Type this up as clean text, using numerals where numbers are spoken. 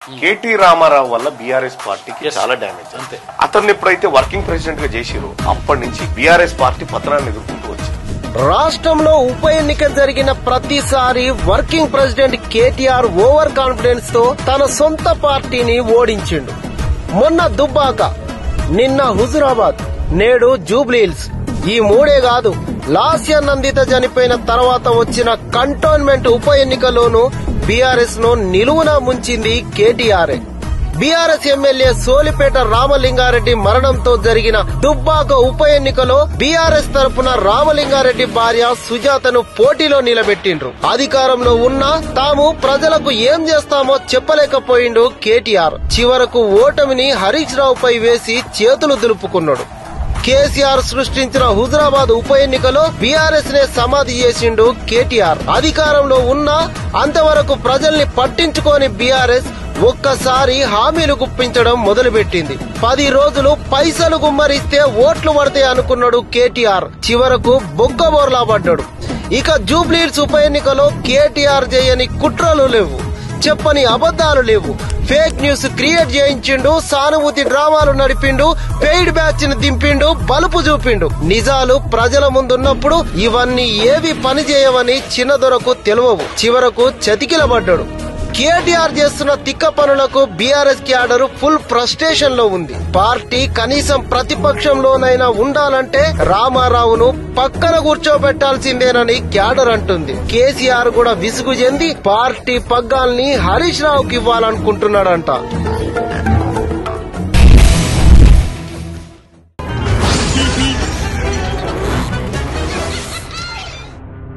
KT Ramarao వల్ల BRS పార్టీకి చాలా డ్యామేజ్. అంతే. అతన్ని ఎప్పుడైతే వర్కింగ్ ప్రెసిడెంట్ గా చేసిరో అప్పటి నుంచి బీఆర్ఎస్ పార్టీ పతనాన్ని ఎదుర్కొంటూ వచ్చింది. రాష్ట్రంలో ఉప ఎన్నిక జరిగిన ప్రతిసారి working president KTR over confidence తో తన సొంత పార్టీని ఓడించిండు. మొన్న దుబ్బాక, నిన్న హుజురాబాద్, నేడు జూబ్లీహిల్స్. ఈ మూడే కాదు, లాస్య నందిత చనిపోయిన తర్వాత వచ్చిన కంటోన్మెంట్ ఉప ఎన్నికలోనూ బీఆర్ఎస్ ను నిలువున ముంచింది కేటీఆర్. బీఆర్ఎస్ ఎమ్మెల్యే సోలిపేట రామలింగారెడ్డి మరణంతో జరిగిన దుబ్బాక ఉప ఎన్నికలో బీఆర్ఎస్ తరపున రామలింగారెడ్డి భార్య సుజాతను పోటీలో నిలబెట్టిండ్రు. అధికారంలో ఉన్నా తాము ప్రజలకు ఏం చేస్తామో చెప్పలేకపోయిండు కేటీఆర్. చివరకు ఓటమిని హరీష్ రావుపై వేసి చేతులు దులుపుకున్నాడు. కేసీఆర్ సృష్టించిన హుజురాబాద్ ఉప ఎన్నికలో బీఆర్ఎస్ నే సమాధి చేసిండు కేటీఆర్. అధికారంలో ఉన్నా అంతవరకు ప్రజల్ని పట్టించుకోని బీఆర్ఎస్ ఒక్కసారి హామీలు గుప్పించడం మొదలుపెట్టింది. 10 రోజులు పైసలు గుమ్మరిస్తే ఓట్లు పడతాయి అనుకున్నాడు కేటీఆర్. చివరకు బొగ్గబోర్లా పడ్డాడు. ఇక జూబ్లీహిల్స్ ఉప ఎన్నికలో కేటీఆర్ చేయని కుట్రలు లేవు, చెప్పని అబద్దాలు లేవు. ఫేక్ న్యూస్ క్రియేట్ చేయించిండు, సానుభూతి డ్రామాలు నడిపిండు, పెయిడ్ బ్యాచ్ ని దింపిండు, బలుపు చూపిండు. నిజాలు ప్రజల ముందున్నప్పుడు ఇవన్నీ ఏవి పని చేయవని చిన్నదొరకు తెలియవు. చివరకు చతికిలబడ్డాడు. కేటీఆర్ చేస్తున్న తిక్క పనులకు బీఆర్ఎస్ క్యాడర్ ఫుల్ ఫ్రస్ట్రేషన్ లో ఉంది. పార్టీ కనీసం ప్రతిపక్షంలోనైనా ఉండాలంటే రామారావును పక్కన కూర్చోబెట్టాల్సిందేనని క్యాడర్ అంటుంది. కేసీఆర్ కూడా విసుగు చెంది పార్టీ పగ్గాల్ని హరీష్ రావుకి ఇవ్వాలనుకుంటున్నాడంట.